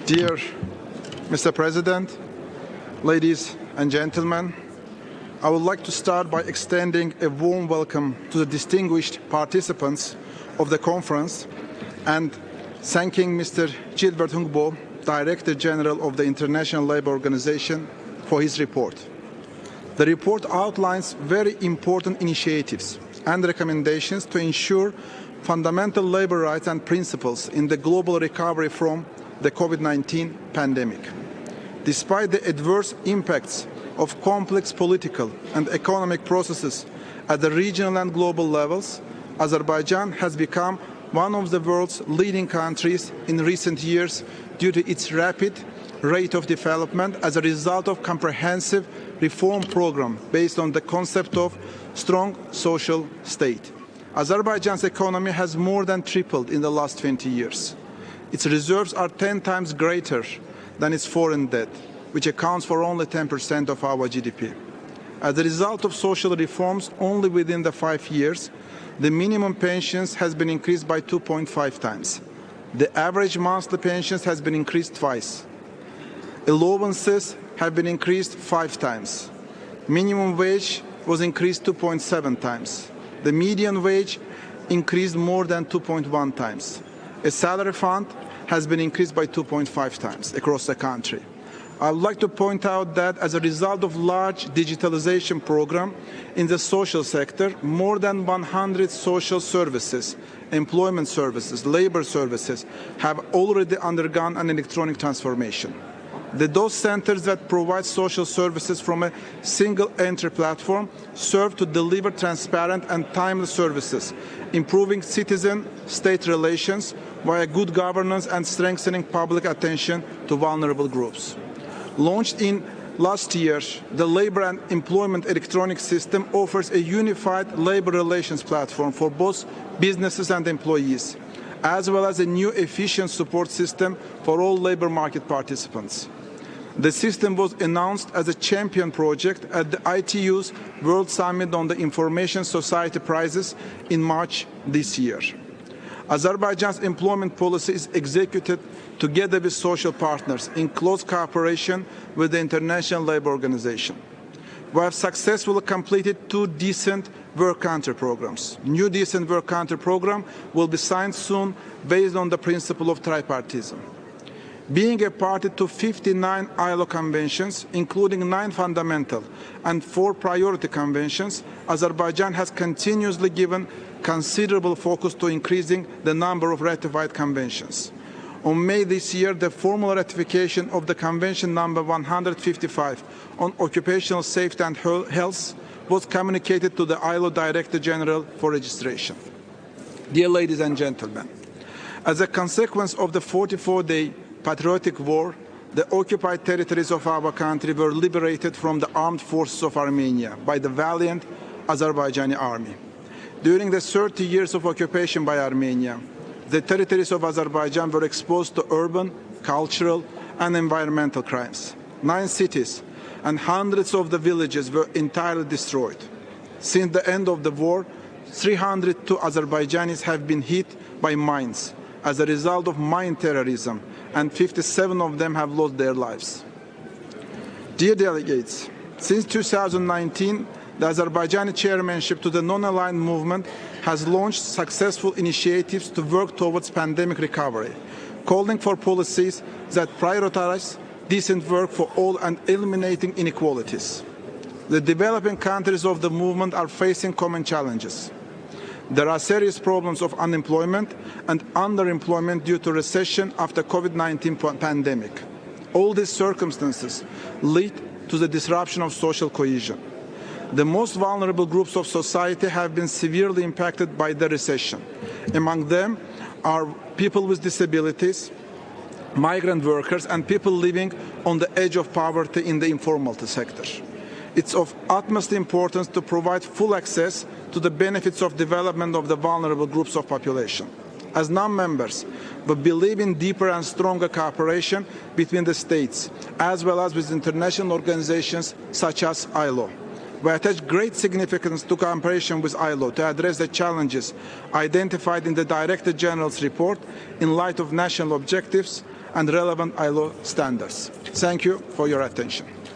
Dear Mr. President, ladies and gentlemen, I would like to start by extending a warm welcome to the distinguished participants of the conference and thanking Mr. Gilbert Hungbo, Director General of the International Labour Organization, for his report. The report outlines very important initiatives and recommendations to ensure fundamental labour rights and principles in the global recovery from the COVID-19 pandemic. Despite the adverse impacts of complex political and economic processes at the regional and global levels, Azerbaijan has become one of the world's leading countries in recent years due to its rapid rate of development as a result of comprehensive reform program based on the concept of strong social state. Azerbaijan's economy has more than tripled in the last 20 years. Its reserves are 10 times greater than its foreign debt, which accounts for only 10% of our GDP. As a result of social reforms, only within the 5 years, the minimum pensions has been increased by 2.5 times. The average monthly pensions has been increased twice. Allowances have been increased 5 times. Minimum wage was increased 2.7 times. The median wage increased more than 2.1 times. A salary fund has been increased by 2.5 times across the country. I would like to point out that as a result of large digitalization program in the social sector, more than 100 social services, employment services, labor services have already undergone an electronic transformation. Those centers that provide social services from a single entry platform serve to deliver transparent and timely services, improving citizen-state relations via good governance and strengthening public attention to vulnerable groups. Launched in last year, the Labour and Employment Electronic System offers a unified labour relations platform for both businesses and employees, as well as a new efficient support system for all labour market participants. The system was announced as a champion project at the ITU's World Summit on the Information Society Prizes in March this year. Azerbaijan's employment policy is executed together with social partners in close cooperation with the International Labour Organization. We have successfully completed 2 decent work country programs. New decent work country program will be signed soon based on the principle of tripartism. Being a party to 59 ILO conventions, including 9 fundamental and 4 priority conventions, Azerbaijan has continuously given considerable focus to increasing the number of ratified conventions. On May this year, the formal ratification of the Convention number 155 on occupational safety and health was communicated to the ILO Director General for registration. Dear ladies and gentlemen, as a consequence of the 44-day patriotic war, the occupied territories of our country were liberated from the armed forces of Armenia by the valiant Azerbaijani army. During the 30 years of occupation by Armenia, the territories of Azerbaijan were exposed to urban, cultural, and environmental crimes. 9 cities and hundreds of the villages were entirely destroyed. Since the end of the war, 302 Azerbaijanis have been hit by mines as a result of mine terrorism, and 57 of them have lost their lives. Dear delegates, since 2019, the Azerbaijani chairmanship to the non-aligned movement has launched successful initiatives to work towards pandemic recovery, calling for policies that prioritize decent work for all and eliminating inequalities. The developing countries of the movement are facing common challenges. There are serious problems of unemployment and underemployment due to recession after COVID-19 pandemic. All these circumstances lead to the disruption of social cohesion. The most vulnerable groups of society have been severely impacted by the recession. Among them are people with disabilities, migrant workers, and people living on the edge of poverty in the informal sector. It's of utmost importance to provide full access to the benefits of development of the vulnerable groups of population. As non-members, we believe in deeper and stronger cooperation between the states, as well as with international organizations such as ILO. We attach great significance to cooperation with ILO to address the challenges identified in the Director General's report in light of national objectives and relevant ILO standards. Thank you for your attention.